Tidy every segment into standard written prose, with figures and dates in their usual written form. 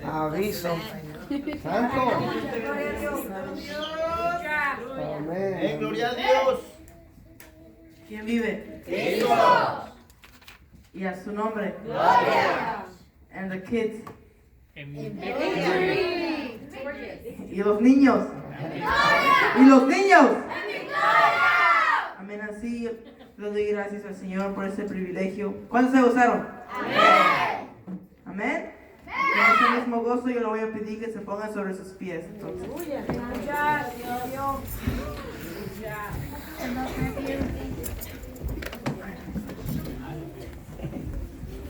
Aviso. Santo. Amén. Gloria a Dios. ¿Quién vive? Cristo. Y a su nombre. Gloria. And the kids. Y los niños. Y los niños. Amén. Así le doy gracias al Señor por ese privilegio. ¿Cuántos se gozaron? Amén. Amén. Con ese mismo gozo yo le voy a pedir que se pongan sobre sus pies. Entonces.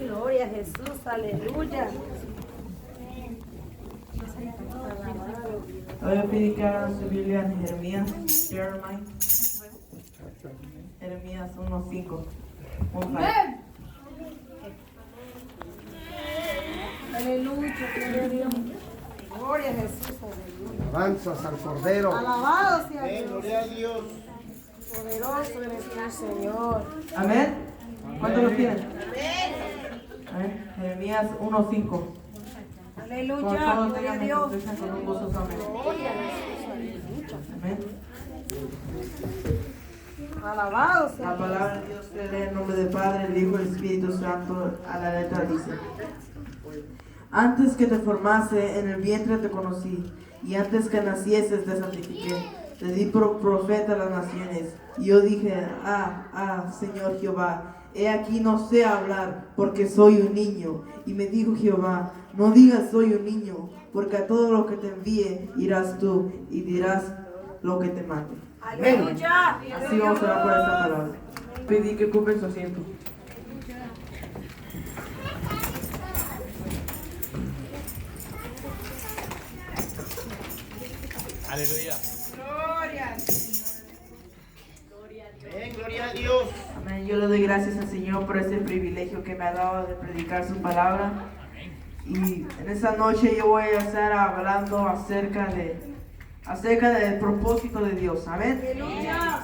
Gloria a Jesús, aleluya. Le voy a pedir que abran su Biblia en Jeremías 1:5. Aleluya, gloria a Dios. Gloria a Jesús, aleluya. Alabanzas al Cordero. Alabado sea Dios. Gloria a Dios. Poderoso eres tú, Señor. Amén. ¿Cuántos lo tienen? Amén. Jeremías 1:5. Aleluya, Con todos gloria a díganme, Dios. contesten con un gozoso amén. Gloria a Jesús, aleluya. Amén. Alabado sea La Dios. palabra de Dios se lee en nombre del Padre, el Hijo y el Espíritu Santo. A la letra dice: Antes que te formase en el vientre te conocí, y antes que nacieses te santifiqué. Te di por profeta a las naciones. Y yo dije: Señor Jehová, he aquí no sé hablar, porque soy un niño. Y me dijo Jehová: no digas soy un niño, porque a todo lo que te envíe irás tú, y dirás lo que te mande. Aleluya. Así vamos a orar por esta palabra. Pedí que ocupen su asiento. Aleluya. Amén. Gloria a Dios. Amén. Yo le doy gracias al Señor por este privilegio que me ha dado de predicar su palabra. Y en esta noche yo voy a estar hablando acerca del propósito de Dios. Amén.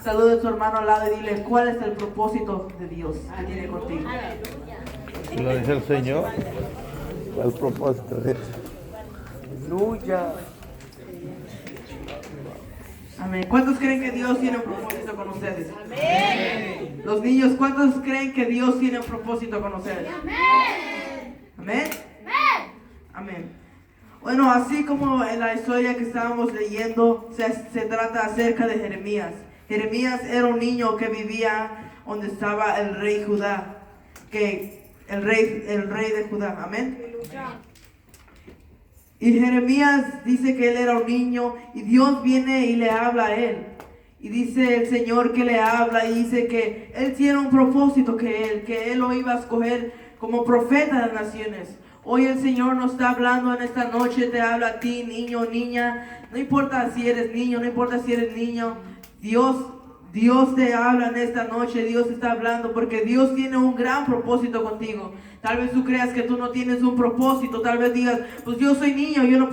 Saluda a tu hermano al lado y dile: ¿cuál es el propósito de Dios que tiene contigo? Gloria al Señor. ¿Cuál propósito es? Aleluya. Amén. ¿Cuántos creen que Dios tiene un propósito con ustedes? Amén. Los niños, ¿cuántos creen que Dios tiene un propósito con ustedes? Amén. Amén. Amén. Bueno, así como en la historia que estábamos leyendo, se trata acerca de Jeremías. Jeremías era un niño que vivía donde estaba el rey Judá, el rey de Judá. Amén. Y Jeremías dice que él era un niño y Dios viene y le habla a él. Y dice el Señor que le habla y dice que él tiene un propósito, que él lo iba a escoger como profeta de las naciones. Hoy el Señor nos está hablando en esta noche, te habla a ti, niño, niña. No importa si eres niño, no importa si eres niño. Dios te habla en esta noche, Dios está hablando porque Dios tiene un gran propósito contigo. Tal vez tú creas que tú no tienes un propósito, tal vez digas: pues yo soy niño, yo no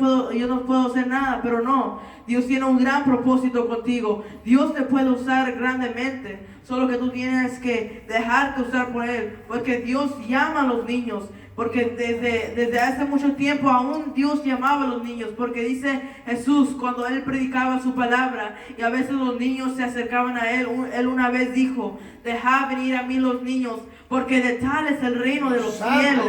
puedo hacer nada, pero no. Dios tiene un gran propósito contigo. Dios te puede usar grandemente, solo que tú tienes que dejarte usar por Él, porque Dios llama a los niños. Porque desde hace mucho tiempo aún Dios llamaba a los niños. Porque dice Jesús cuando Él predicaba su palabra y a veces los niños se acercaban a Él. Él una vez dijo: dejad venir a mí los niños, porque de tal es el reino de los cielos.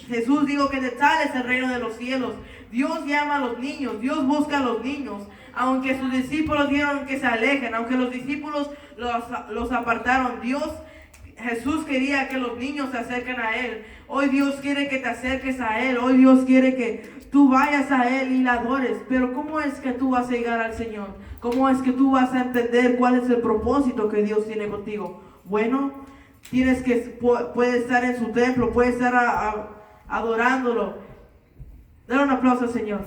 Jesús dijo que de tal es el reino de los cielos. Dios llama a los niños, Dios busca a los niños. Aunque sus discípulos dijeron que se alejen, aunque los discípulos los apartaron, Jesús quería que los niños se acerquen a Él. Hoy Dios quiere que te acerques a Él. Hoy Dios quiere que tú vayas a Él y la adores. Pero ¿cómo es que tú vas a llegar al Señor? ¿Cómo es que tú vas a entender cuál es el propósito que Dios tiene contigo? Bueno, puede estar en su templo, puede estar adorándolo. Dale un aplauso al Señor.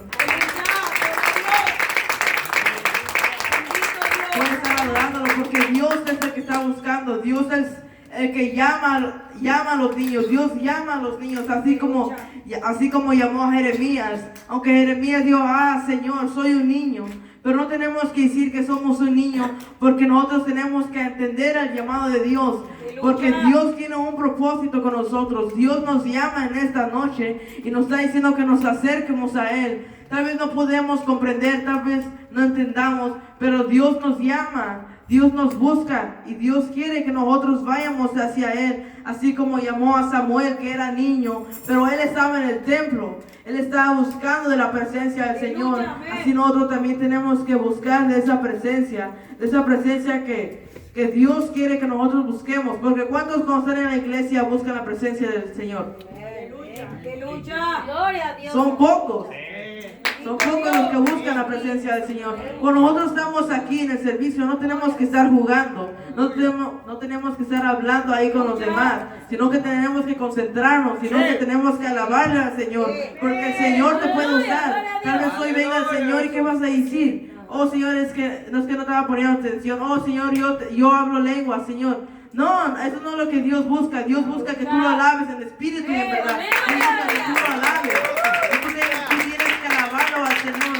Puede estar adorándolo porque Dios es el que está buscando. Dios es el que llama a los niños. Dios llama a los niños, así como llamó a Jeremías. Aunque Jeremías dijo: Señor, soy un niño. Pero no tenemos que decir que somos un niño, porque nosotros tenemos que entender el llamado de Dios. Porque Dios tiene un propósito con nosotros. Dios nos llama en esta noche y nos está diciendo que nos acerquemos a Él. Tal vez no podemos comprender, tal vez no entendamos, pero Dios nos llama. Dios nos busca y Dios quiere que nosotros vayamos hacia Él, así como llamó a Samuel, que era niño, pero él estaba en el templo, él estaba buscando de la presencia del Señor. Así nosotros también tenemos que buscar de esa presencia que Dios quiere que nosotros busquemos, porque ¿cuántos cuando están en la iglesia buscan la presencia del Señor? Gloria a Dios. Son pocos. Son pocos los que buscan la presencia del Señor. Cuando nosotros estamos aquí en el servicio, no tenemos que estar jugando, no tenemos que estar hablando ahí con los demás, sino que tenemos que concentrarnos, sino que tenemos que alabarle al Señor, porque el Señor te puede usar. Tal vez hoy venga el Señor y ¿qué vas a decir? Oh Señor, es que no estaba poniendo atención. Oh Señor, yo hablo lengua, Señor. No, eso no es lo que Dios busca. Dios busca que tú lo alabes en espíritu y en verdad. Dios busca que tú lo alabes. Tú tienes que alabarlo al Señor,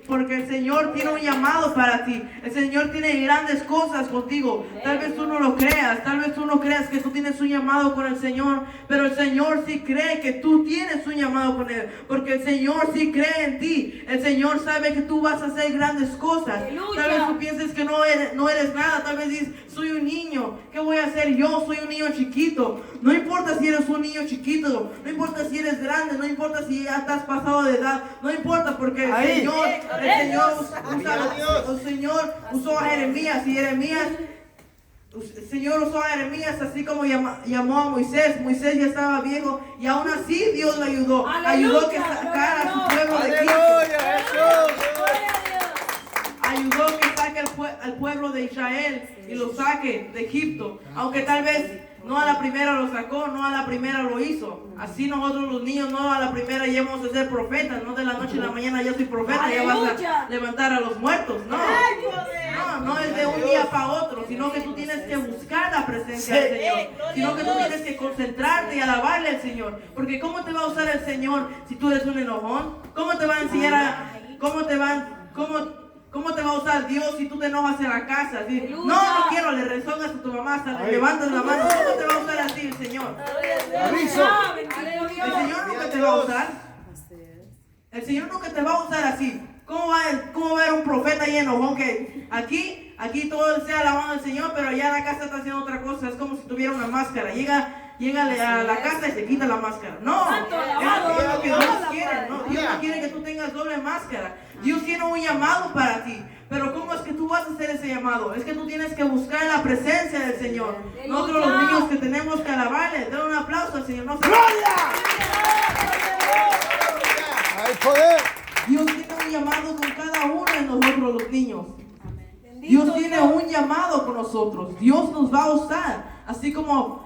porque el Señor tiene un llamado para ti. El Señor tiene grandes cosas contigo. Tal vez tú no lo creas, tal vez tú no creas que tú tienes un llamado con el Señor, pero el Señor sí cree que tú tienes un llamado con Él, porque el Señor sí cree en ti. El Señor sabe que tú vas a hacer grandes cosas. Tal vez tú pienses que no eres nada, tal vez dices, soy un niño, ¿qué voy a hacer yo? Soy un niño chiquito. No importa si eres un niño chiquito, no importa si eres grande, no importa si ya estás pasado de edad, no importa, porque el Señor usó a Jeremías, y el Señor usó a Jeremías así como llamó a Moisés. Moisés ya estaba viejo y aún así Dios le ayudó. Ayudó que sacara a su pueblo de Egipto. Ayudó que saque al pueblo de Israel y lo saque de Egipto. Aunque tal vez no a la primera lo sacó, no a la primera lo hizo. Así nosotros los niños no a la primera ya vamos a ser profetas. No de la noche a la mañana ya soy profeta, ya vas a levantar a los muertos. No es de un día para otro, sino que tú tienes que buscar la presencia del Señor, sino que tú tienes que concentrarte y alabarle al Señor. Porque ¿cómo te va a usar el Señor si tú eres un enojón? ¿Cómo te va a enseñar cómo te va a usar Dios si tú te enojas en la casa? ¿Sí? No quiero, le rezonas a tu mamá, hasta le levantas la mano. ¿Cómo te va a usar así el Señor? El Señor nunca te va a usar. El Señor nunca te va a usar así. ¿Cómo va a haber un profeta ahí enojón que aquí todo sea alabando al Señor, pero allá en la casa está haciendo otra cosa? Es como si tuviera una máscara. Llega a la casa y se quita la máscara. No, eso es lo que Dios quiere. No, Dios no quiere que tú tengas doble máscara. Dios tiene un llamado para ti. Pero ¿cómo es que tú vas a hacer ese llamado? Es que tú tienes que buscar la presencia del Señor. Nosotros los niños que tenemos que alabarle, dar un aplauso al Señor. ¡Gloria! ¡Hay poder! Dios tiene un llamado con cada uno de nosotros los niños. Dios tiene un llamado con nosotros. Dios nos va a usar. Así como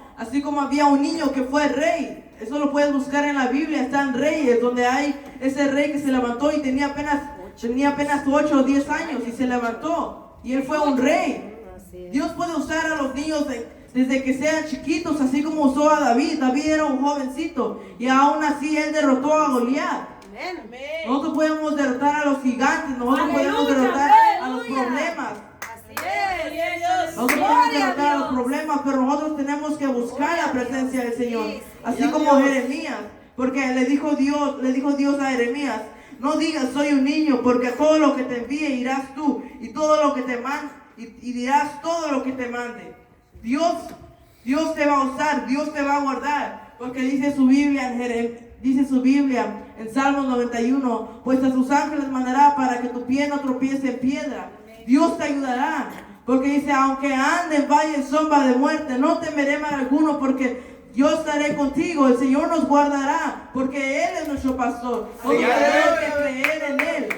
había un niño que fue rey. Eso lo puedes buscar en la Biblia. Están Reyes, donde hay ese rey que se levantó y tenía apenas 8 o 10 años y se levantó. Y él fue un rey. Dios puede usar a los niños desde que sean chiquitos, así como usó a David. David era un jovencito y aún así él derrotó a Goliat. Nosotros podemos derrotar a los gigantes, nosotros podemos derrotar a los problemas. Nosotros podemos derrotar a los problemas, pero nosotros tenemos que buscar la presencia del Señor. Así como Jeremías, porque le dijo Dios a Jeremías, no digas soy un niño, porque a todo lo que te envíe irás tú, y todo lo que te mande, y dirás todo lo que te mande. Dios te va a usar, Dios te va a guardar, porque dice su Biblia en Salmos 91, pues a sus ángeles mandará para que tu pie no tropiece en piedra. Dios te ayudará, porque dice, aunque ande en valle en sombra de muerte, no temeré mal alguno, porque yo estaré contigo. El Señor nos guardará, porque Él es nuestro pastor. Nosotros tenemos que creer en Él.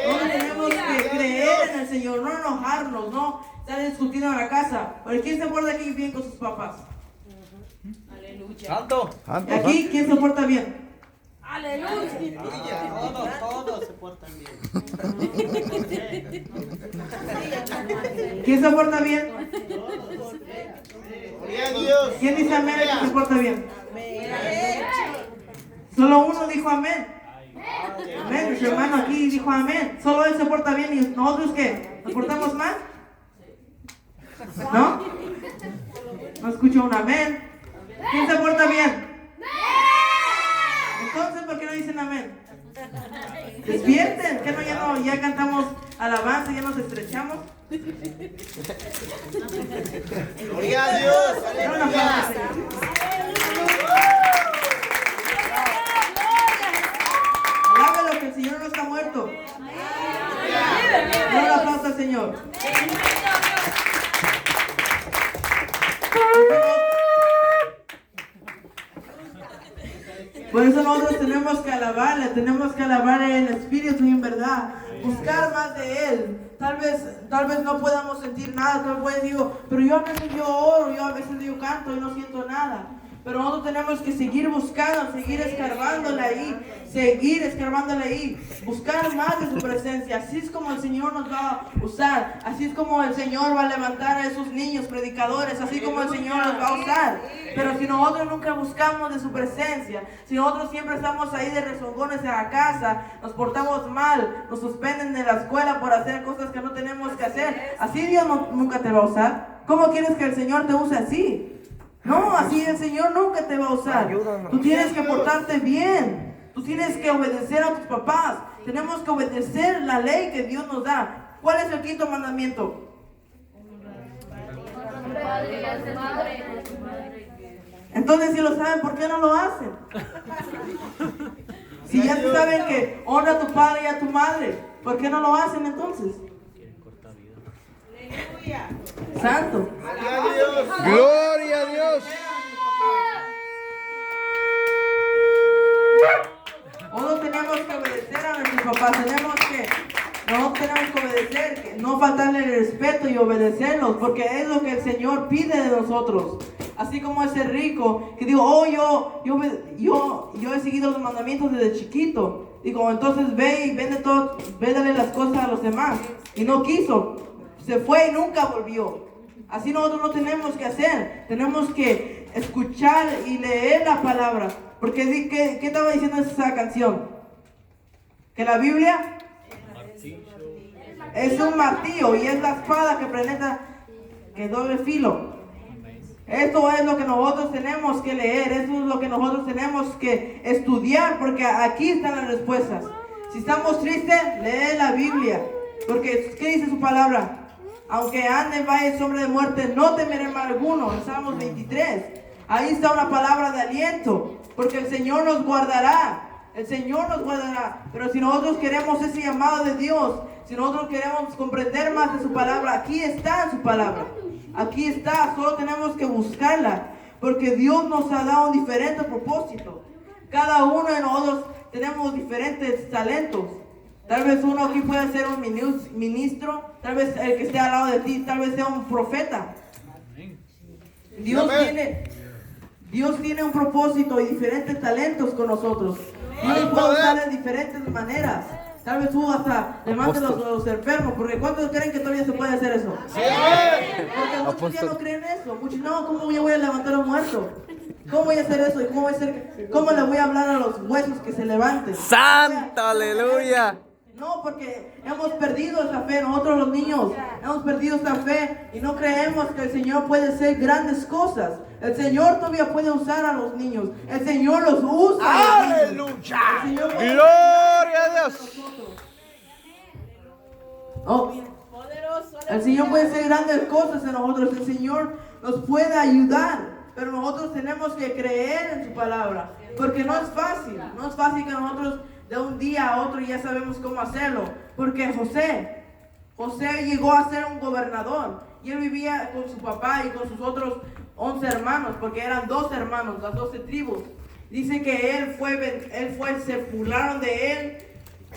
Nosotros tenemos que creer en el Señor, no enojarnos, no estar discutiendo en la casa. Pero ¿quién se porta aquí bien con sus papás? Santo. Aquí, ¿quién se porta bien? Aleluya. Todos se portan bien. ¿Quién se porta bien? Gloria a Dios. ¿Quién dice amén que se porta bien? Solo uno dijo amén. Amén, nuestro hermano aquí dijo amén. Solo él se porta bien y nosotros ¿qué? ¿Nos portamos mal? ¿No? No escucho un amén. ¿Quién se porta bien? Entonces, ¿por qué no dicen amén? Despierten, que no, ya cantamos alabanza, ya nos estrechamos. Gloria a Dios. Dale una Aleluya. aplauso, Señor. Alábalo, que el Señor no está muerto. No la aplauso al Señor. Por eso nosotros tenemos que alabarle, tenemos que alabarle en espíritu y en verdad, buscar más de Él. Tal vez no podamos sentir nada, tal vez digo, pero yo a veces yo oro, yo a veces yo canto y no siento nada. Pero nosotros tenemos que seguir buscando, seguir escarbándole ahí, buscar más de su presencia. Así es como el Señor nos va a usar, así es como el Señor va a levantar a esos niños predicadores, así como el Señor nos va a usar. Pero si nosotros nunca buscamos de su presencia, si nosotros siempre estamos ahí de rezongones en la casa, nos portamos mal, nos suspenden de la escuela por hacer cosas que no tenemos que hacer, así Dios nunca te va a usar. ¿Cómo quieres que el Señor te use así? No, así el Señor nunca te va a usar. Tú tienes que portarte bien. Tú tienes que obedecer a tus papás. Tenemos que obedecer la ley que Dios nos da. ¿Cuál es el quinto mandamiento? Entonces, si lo saben, ¿por qué no lo hacen? Si ya saben que honra a tu padre y a tu madre, ¿por qué no lo hacen entonces? Santo. Gloria a Dios. Gloria a Dios. Nosotros tenemos que obedecer a nuestros papás, tenemos que obedecer, que no faltarle el respeto y obedecerlos, porque es lo que el Señor pide de nosotros. Así como ese rico que digo, oh, yo he seguido los mandamientos desde chiquito. Digo, entonces ve y véndale las cosas a los demás. Y no quiso. Se fue y nunca volvió. Así nosotros no tenemos que hacer. Tenemos que escuchar y leer la palabra. Porque ¿qué estaba diciendo esa canción? Que la Biblia es un martillo y es la espada que penetra, que doble filo. Esto es lo que nosotros tenemos que leer. Eso es lo que nosotros tenemos que estudiar, porque aquí están las respuestas. Si estamos tristes, lee la Biblia. Porque ¿qué dice su palabra? Aunque ande en valle sombra de muerte, no temeré mal alguno. En Salmos 23. Ahí está una palabra de aliento. Porque el Señor nos guardará. El Señor nos guardará. Pero si nosotros queremos ese llamado de Dios, si nosotros queremos comprender más de su palabra, aquí está en su palabra. Aquí está. Solo tenemos que buscarla. Porque Dios nos ha dado un diferente propósito. Cada uno de nosotros tenemos diferentes talentos. Tal vez uno aquí pueda ser un ministro, tal vez el que esté al lado de ti, tal vez sea un profeta. Dios tiene un propósito y diferentes talentos con nosotros. Dios puede usar de diferentes maneras. Tal vez tú hasta levantes los enfermos, porque ¿cuántos creen que todavía se puede hacer eso? Porque muchos ya no creen eso. Muchos, no, ¿cómo yo voy a levantar a un muerto? ¿Cómo voy a hacer eso? ¿Y cómo le voy a hablar a los huesos que se levanten? ¡Santo, aleluya! No, porque hemos perdido esa fe, nosotros los niños hemos perdido esa fe y no creemos que el Señor puede hacer grandes cosas. El Señor todavía puede usar a los niños, el Señor los usa. ¡Aleluya! Puede ¡Gloria a Dios! Oh, el Señor puede hacer grandes cosas en nosotros, el Señor nos puede ayudar, pero nosotros tenemos que creer en su palabra, porque no es fácil que nosotros de un día a otro ya sabemos cómo hacerlo, porque José llegó a ser un gobernador y él vivía con su papá y con sus otros 11 hermanos, porque eran 12 hermanos, las 12 tribus. Dice que se burlaron de él,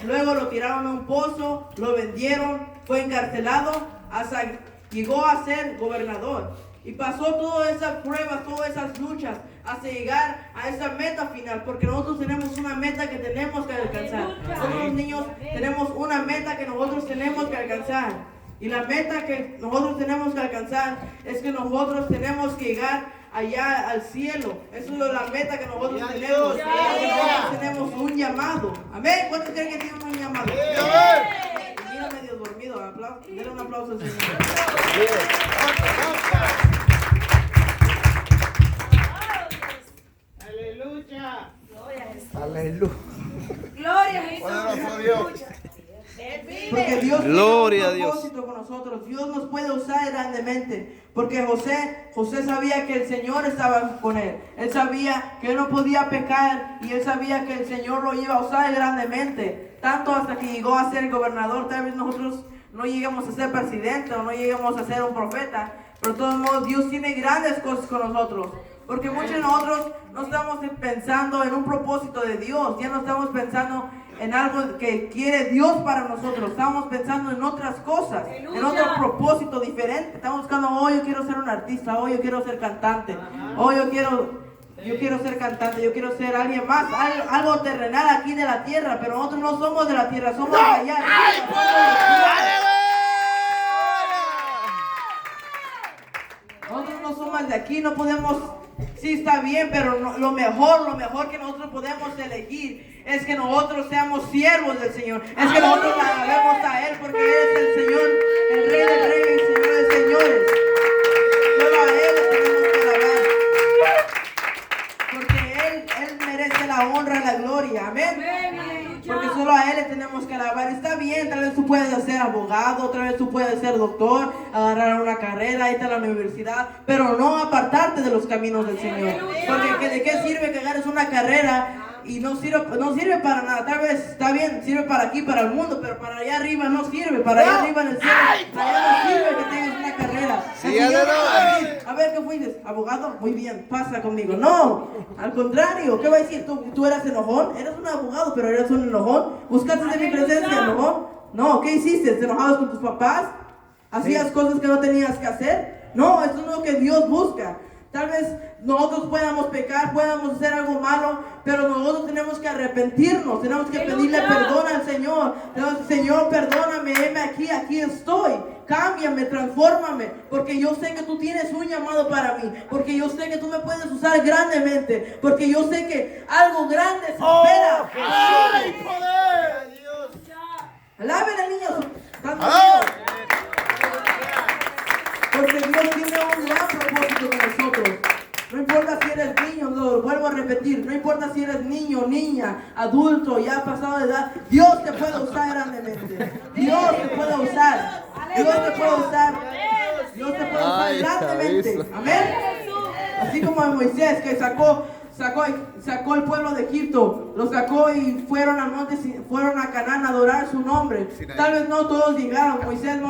luego lo tiraron a un pozo, lo vendieron, fue encarcelado, hasta llegó a ser gobernador. Y pasó todas esas pruebas, todas esas luchas, hasta llegar a esa meta final, porque nosotros tenemos una meta que tenemos que alcanzar. Nosotros los niños tenemos una meta que nosotros tenemos que alcanzar. Y la meta que nosotros tenemos que alcanzar es que nosotros tenemos que llegar allá al cielo. Eso es la meta que nosotros tenemos. Porque nosotros tenemos un llamado. Amén. ¿Cuántos creen que tienen un llamado? Mira medio dormido. Denle un aplauso al Señor. Aleluya. Gloria a Jesús. Poderoso Dios. Porque Dios Gloria a tiene un Dios. propósito con nosotros. Dios nos puede usar grandemente. Porque José sabía que el Señor estaba con él. Él sabía que él no podía pecar. Y él sabía que el Señor lo iba a usar grandemente. Tanto hasta que llegó a ser gobernador. Tal vez nosotros no lleguemos a ser presidente o no lleguemos a ser un profeta. Pero de todos modos Dios tiene grandes cosas con nosotros. Porque muchos de nosotros no estamos pensando en un propósito de Dios. Ya no estamos pensando en algo que quiere Dios para nosotros. Estamos pensando en otras cosas, en otro propósito diferente. Estamos buscando, oh, yo quiero ser un artista, oh, yo quiero ser cantante, oh, yo quiero ser cantante, yo quiero ser alguien más, algo terrenal aquí de la tierra. Pero nosotros no somos de la tierra, somos de allá. Nosotros no somos de aquí, no podemos. Sí, está bien, pero lo mejor que nosotros podemos elegir es que nosotros seamos siervos del Señor. Es que nosotros le alabemos a Él, porque Él es el Señor, el Rey de Reyes y Señor de Señores. Solo a Él le tenemos que alabar, porque Él merece la honra y la gloria. Amén. Porque solo a Él le tenemos que alabar. Está bien, tal vez tú puedes ser abogado, otra vez tú puedes ser doctor, agarrar una carrera, irte a la universidad, pero no apartarte de los caminos del Señor. Porque ¿de qué sirve que agarres una carrera y no sirve para nada? Tal vez está bien, sirve para aquí, para el mundo, pero para allá arriba no sirve. Para allá arriba en el cielo, allá no sirve que tengas una carrera. Sí, El Señor aleluya. no va a decir, a ver, ¿qué fuiste? ¿Abogado? Muy bien, pasa conmigo. No, al contrario, ¿qué va a decir? ¿Tú eras enojón? Eres un abogado, pero eres un enojón. ¿Buscaste de mi presencia, enojón? No, ¿qué hiciste? ¿Te enojabas con tus papás? ¿Hacías cosas que no tenías que hacer? No, eso no es lo que Dios busca. Tal vez nosotros podamos pecar, podamos hacer algo malo, pero nosotros tenemos que arrepentirnos, tenemos que pedirle perdón al Señor. Señor, perdóname, heme aquí estoy. Cámbiame, transfórmame, porque yo sé que tú tienes un llamado para mí, porque yo sé que tú me puedes usar grandemente, porque yo sé que algo grande se espera. ¡Ay, poder! Alaben al niño. ¡Ah! Porque Dios tiene un gran propósito con nosotros. No importa si eres niño, lo vuelvo a repetir, no importa si eres niño, niña, adulto, ya pasado de edad, Dios te puede usar grandemente. Dios te puede usar. Dios te puede usar. Dios te puede usar Ay, grandemente. cabeza. Amén. Así como a Moisés, que sacó el pueblo de Egipto, lo sacó y fueron al monte, fueron a Canaán a adorar su nombre. Tal vez no todos llegaron, Moisés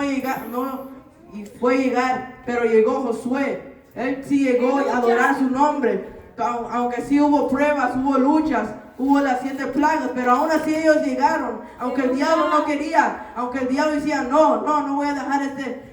y fue llegar, pero llegó Josué. Él sí llegó a adorar su nombre, aunque sí hubo pruebas, hubo luchas, hubo las 7 plagas, pero aún así ellos llegaron, aunque el diablo no quería, aunque el diablo decía, no voy a dejar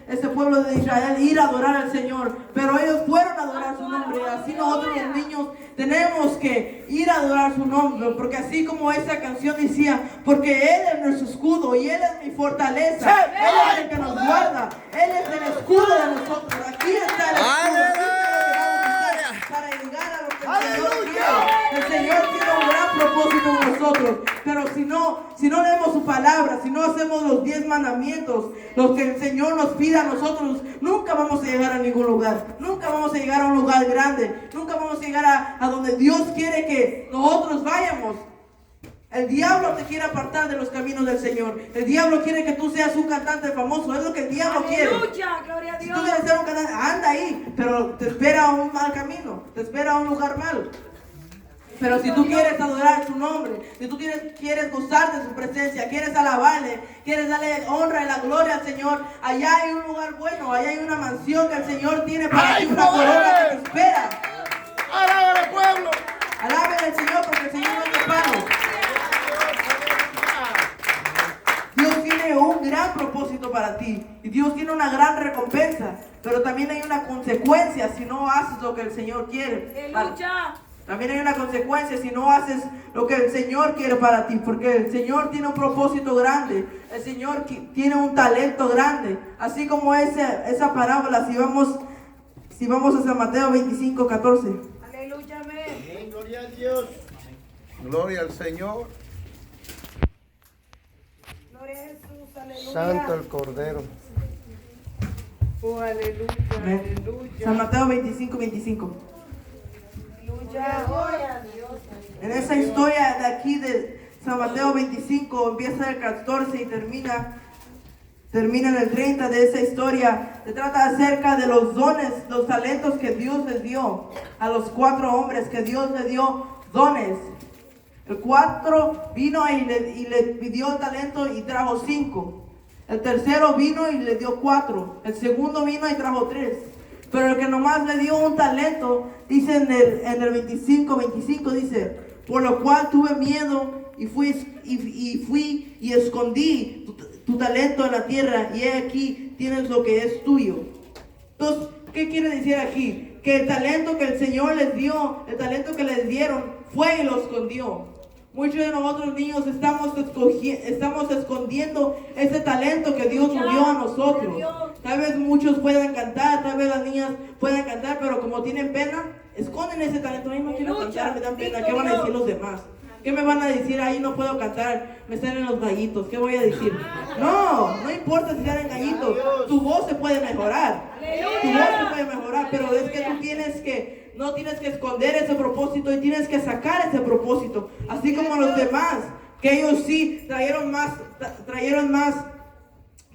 este pueblo de Israel ir a adorar al Señor, pero ellos fueron a adorar su nombre. Así nosotros los niños tenemos que ir a adorar su nombre, porque así como esa canción decía, porque Él es nuestro escudo y Él es mi fortaleza, Él es el que nos guarda, Él es el escudo de nosotros. Aquí está el escudo, aquí para llegar a lo que el Señor quiere. El Señor tiene un gran propósito con nosotros, pero si no leemos su palabra, si no hacemos los 10 mandamientos, los que el Señor nos pide a nosotros, nunca vamos a llegar a ningún lugar, nunca vamos a llegar a un lugar grande, nunca vamos a llegar a donde Dios quiere que nosotros vayamos. El diablo te quiere apartar de los caminos del Señor. El diablo quiere que tú seas un cantante famoso. Es lo que el diablo quiere. Gloria a Si Dios. tú quieres ser un cantante, anda ahí, pero te espera un mal camino, te espera un lugar malo. Pero si tú quieres adorar su nombre, si tú quieres gozar de su presencia, quieres alabarle, quieres darle honra y la gloria al Señor, allá hay un lugar bueno, allá hay una mansión que el Señor tiene para ti, una corona que te espera. ¡Alaba al pueblo! Alaben al Señor porque el Señor no es pano. Dios tiene un gran propósito para ti y Dios tiene una gran recompensa, pero también hay una consecuencia si no haces lo que el Señor quiere. Aleluya. También hay una consecuencia si no haces lo que el Señor quiere para ti, porque el Señor tiene un propósito grande, el Señor tiene un talento grande, así como esa parábola, si vamos a San Mateo 25, 14. Aleluya. Amén. Gloria a Dios. Gloria al Señor. Gloria a Jesús. Aleluya. Santo el Cordero. Oh, aleluya. Amén. Aleluya. San Mateo 25, 25. Aleluya. Gloria a Dios. En esa historia de aquí de San Mateo 25, empieza el 14 y termina en el 30 de esa historia. Se trata acerca de los dones, los talentos que Dios les dio a los 4 hombres, que Dios les dio dones. El 4 vino y le pidió el talento y trajo 5. El tercero vino y le dio 4. El segundo vino y trajo 3. Pero el que nomás le dio un talento, dice en el 25 dice, por lo cual tuve miedo y fui y escondí tu talento en la tierra, y he aquí tienes lo que es tuyo. Entonces, ¿qué quiere decir aquí? Que el talento que el Señor les dio, el talento que les dieron, fue y lo escondió. Muchos de nosotros niños estamos escondiendo ese talento que Dios nos dio a nosotros. Tal vez muchos puedan cantar, tal vez las niñas puedan cantar, pero como tienen pena, esconden ese talento. Ay, no quiero cantar, me dan pena. ¿Qué van a decir los demás? ¿Qué me van a decir? Ahí no puedo cantar, me salen los gallitos. ¿Qué voy a decir? No importa si salen gallitos. Tu voz se puede mejorar. Tu voz se puede mejorar, pero es que tú no tienes que esconder ese propósito y tienes que sacar ese propósito. Así como los demás, que ellos sí trajeron más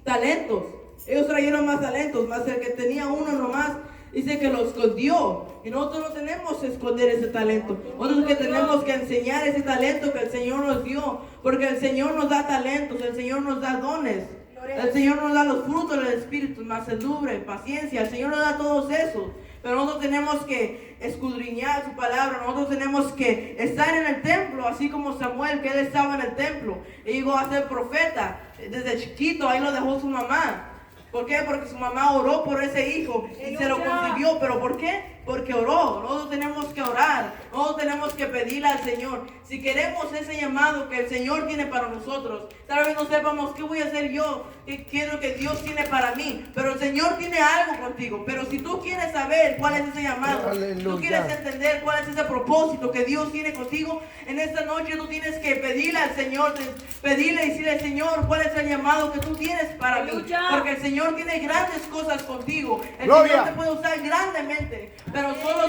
talentos. Ellos trajeron más talentos, más el que tenía uno nomás, dice que lo escondió. Y nosotros no tenemos que esconder ese talento. Nosotros que tenemos que enseñar ese talento que el Señor nos dio. Porque el Señor nos da talentos, el Señor nos da dones. El Señor nos da los frutos del Espíritu, mansedumbre, paciencia. El Señor nos da todos esos. Pero nosotros tenemos que escudriñar su palabra. Nosotros tenemos que estar en el templo, así como Samuel, que él estaba en el templo y llegó a ser profeta. Desde chiquito, ahí lo dejó su mamá. ¿Por qué? Porque su mamá oró por ese hijo y se lo consiguió. ¿Pero por qué? Porque oró. Nosotros tenemos que orar. Nosotros tenemos que pedirle al Señor. Si queremos ese llamado que el Señor tiene para nosotros, tal vez no sepamos qué voy a hacer yo, qué es lo que Dios tiene para mí. Pero el Señor tiene algo contigo. Pero si tú quieres saber cuál es ese llamado, tú quieres entender cuál es ese propósito que Dios tiene contigo, en esta noche tú tienes que pedirle al Señor, pedirle y decirle al Señor cuál es el llamado que tú tienes para mí. Porque el Señor tiene grandes cosas contigo. El Señor te puede usar grandemente. Pero solo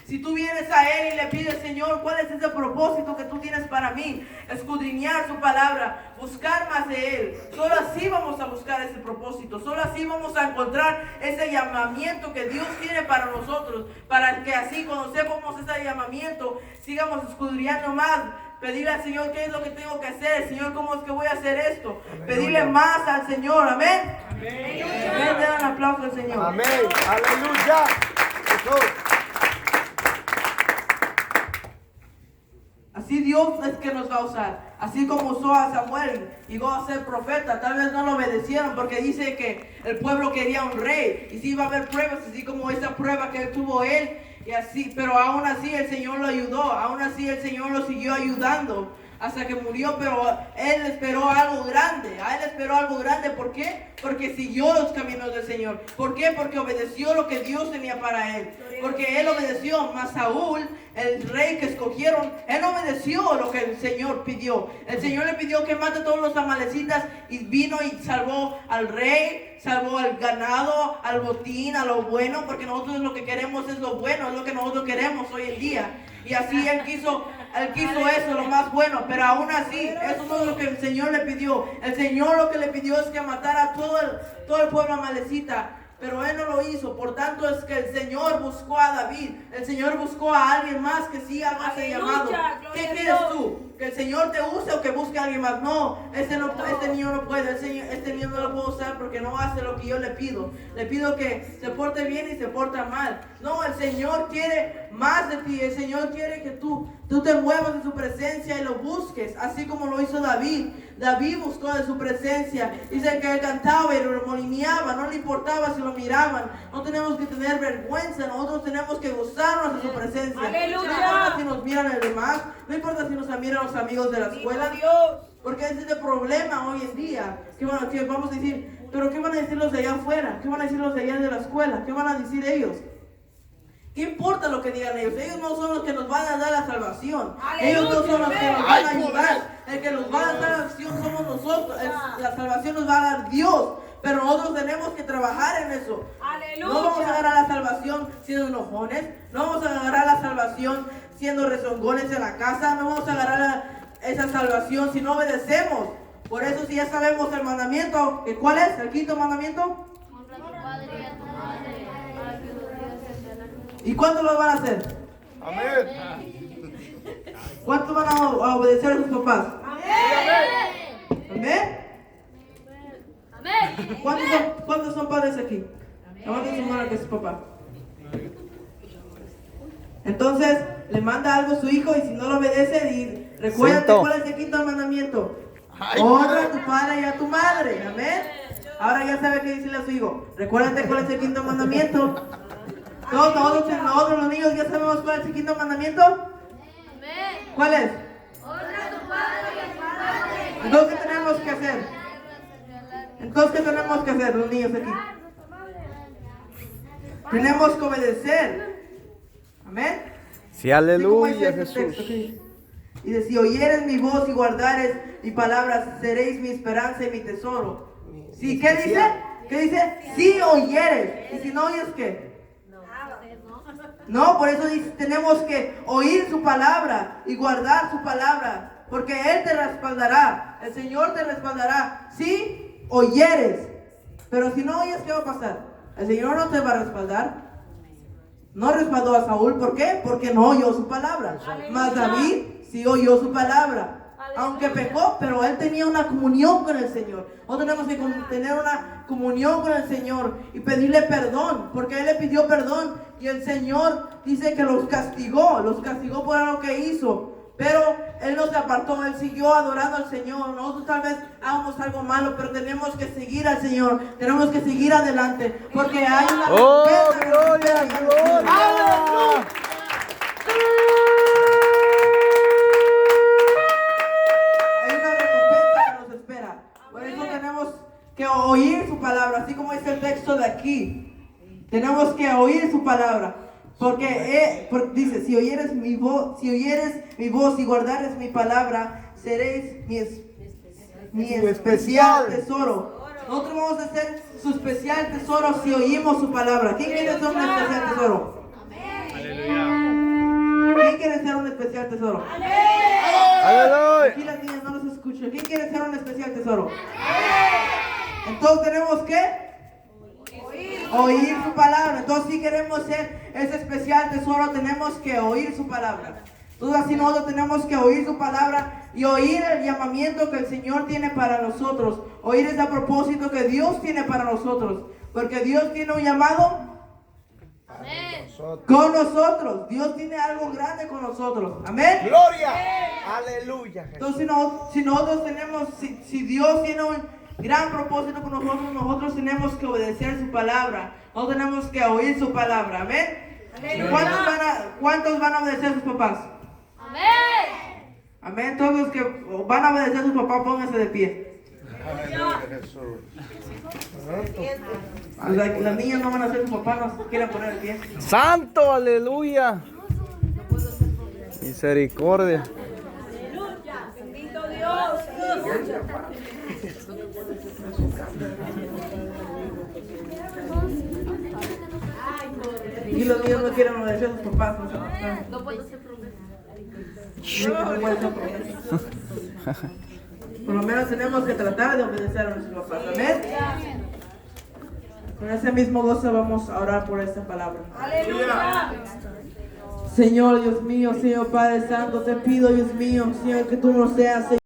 si tú vienes a Él y le pides, Señor, ¿cuál es ese propósito que tú tienes para mí? Escudriñar su palabra, buscar más de Él. Solo así vamos a buscar ese propósito. Solo así vamos a encontrar ese llamamiento que Dios tiene para nosotros. Para que así cuando sepamos ese llamamiento, sigamos escudriñando más. Pedirle al Señor qué es lo que tengo que hacer. Señor, ¿cómo es que voy a hacer esto? Aleluya. Pedirle más al Señor. Amén. Amén. Amén. Den un aplauso al Señor. Amén. Aleluya. Así Dios es que nos va a usar. Así como usó a Samuel, llegó a ser profeta. Tal vez no lo obedecieron porque dice que el pueblo quería un rey. Y sí iba a haber pruebas, así como esa prueba que tuvo él. Y así, pero aún así el Señor lo ayudó. Aún así el Señor lo siguió ayudando hasta que murió. Pero él esperó algo grande. A él esperó algo grande. ¿Por qué? Porque siguió los caminos del Señor. ¿Por qué? Porque obedeció lo que Dios tenía para él. Porque él obedeció. Mas Saúl, el rey que escogieron, él obedeció lo que el Señor pidió. El Señor le pidió que mate a todos los amalecitas y vino y salvó al rey, salvó al ganado, al botín, a lo bueno, porque nosotros lo que queremos es lo bueno, es lo que nosotros queremos hoy en día. Y así él quiso eso, lo más bueno, pero aún así, eso no es lo que el Señor le pidió. El Señor lo que le pidió es que matara a todo el pueblo amalecita. Pero él no lo hizo. Por tanto es que el Señor buscó a David. El Señor buscó a alguien más que sí haga ese llamado. ¿Qué quieres tú? ¿Que el Señor te use o que busque a alguien más? No, este niño no puede. Este niño no lo puedo usar porque no hace lo que yo le pido. Le pido que se porte bien y se porta mal. No, el Señor quiere más de ti. El Señor quiere que tú te muevas de su presencia y lo busques. Así como lo hizo David. David buscó de su presencia. Dice que él cantaba y remolineaba. No le importaba si lo miraban. No tenemos que tener vergüenza. Nosotros tenemos que gozarnos de su presencia. ¡Aleluya! No importa si nos miran los demás. No importa si nos miran los amigos de la escuela. Porque ese es el problema hoy en día. Que vamos a decir, pero ¿qué van a decir los de allá afuera? ¿Qué van a decir los de allá de la escuela? ¿Qué van a decir ellos? ¿Qué importa lo que digan ellos? Ellos no son los que nos van a dar la salvación. Ellos no son los que nos van a ayudar. El que nos va a dar la salvación somos nosotros. La salvación nos va a dar Dios. Pero nosotros tenemos que trabajar en eso. ¡Aleluya! No vamos a agarrar la salvación siendo enojones. No vamos a agarrar la salvación siendo rezongones en la casa, no vamos a agarrar esa salvación si no obedecemos. Por eso si ya sabemos el mandamiento, ¿cuál es? ¿El quinto mandamiento? Honra a tu padre y a tu madre, para que los días se te alarguen. ¿Y cuántos lo van a hacer? Amén. ¿Cuántos van a obedecer a sus papás? Amén. ¿Amén? Amén. ¿Cuántos son padres aquí? Levanten su mano que es su papá. Entonces, le manda algo a su hijo y si no lo obedece, y recuérdate Siento. cuál es el quinto mandamiento. Ay, Honra a tu padre y a tu madre. Amén. Ahora ya sabe qué decirle a su hijo. Recuérdate cuál es el quinto mandamiento. Nosotros los niños ya sabemos cuál es el quinto mandamiento. Amén. ¿Cuál es? Honra a tu padre y a tu madre. Entonces, ¿qué tenemos que hacer? Entonces, ¿qué tenemos que hacer los niños aquí? Tenemos que obedecer. Amén. Sí, Así como aleluya, dice este Jesús. texto aquí. Y dice, si oyeres mi voz y guardares mi palabra, seréis mi esperanza y mi tesoro. ¿Sí? ¿Qué dice? ¿Qué dice? Si oyeres. ¿Y si no oyes qué? No, por eso dice, tenemos que oír su palabra y guardar su palabra. Porque Él te respaldará. El Señor te respaldará. Si oyeres. Pero si no oyes, ¿qué va a pasar? El Señor no te va a respaldar. No respaldó a Saúl, ¿por qué? Porque no oyó su palabra. Mas David sí oyó su palabra. Aunque pecó, pero él tenía una comunión con el Señor. Nosotros tenemos que tener una comunión con el Señor y pedirle perdón, porque él le pidió perdón y el Señor dice que los castigó por algo que hizo. Pero él no se apartó, él siguió adorando al Señor. Nosotros tal vez hagamos algo malo, pero tenemos que seguir al Señor. Tenemos que seguir adelante, porque hay una ¡Oh, recompensa que nos gloria, espera. gloria! Hay una recompensa que nos espera. Por eso tenemos que oír su palabra, así como dice el texto de aquí. Tenemos que oír su palabra. Porque dice, si oyeres mi voz y guardares mi palabra, seréis mi especial tesoro. Nosotros vamos a ser su especial tesoro si oímos su palabra. ¿Quién quiere ser un especial tesoro? ¿Quién quiere ser un especial tesoro? ¡Aleluya! Aquí las niñas no los escucho. ¿Quién quiere ser un especial tesoro? Entonces tenemos que oír su palabra. Entonces si queremos ser ese especial tesoro, tenemos que oír su palabra. Entonces así nosotros tenemos que oír su palabra y oír el llamamiento que el Señor tiene para nosotros. Oír ese propósito que Dios tiene para nosotros. Porque Dios tiene un llamado con nosotros. Dios tiene algo grande con nosotros. Amén. Gloria. Aleluya. Jesús. Entonces si nosotros tenemos, si Dios tiene un gran propósito con nosotros, nosotros tenemos que obedecer su palabra. Nosotros tenemos que oír su palabra. Amén. ¿Cuántos van a obedecer a sus papás? Amén. Amén. Todos los que van a obedecer a sus papás, pónganse de pie. Aleluya, Jesús. Las niñas no van a ser sus papás, no quieren poner de pie. ¡Santo, aleluya! Misericordia. Bendito Dios. Y los niños no quieren obedecer a sus papás. No puedo ser promesa. No puede ser promesa. Por lo menos tenemos que tratar de obedecer a nuestros papás. Amén. Con ese mismo gozo vamos a orar por esta palabra. Aleluya. Señor Dios mío, Señor Padre Santo, te pido, Dios mío, Señor, que tú nos seas, Señor.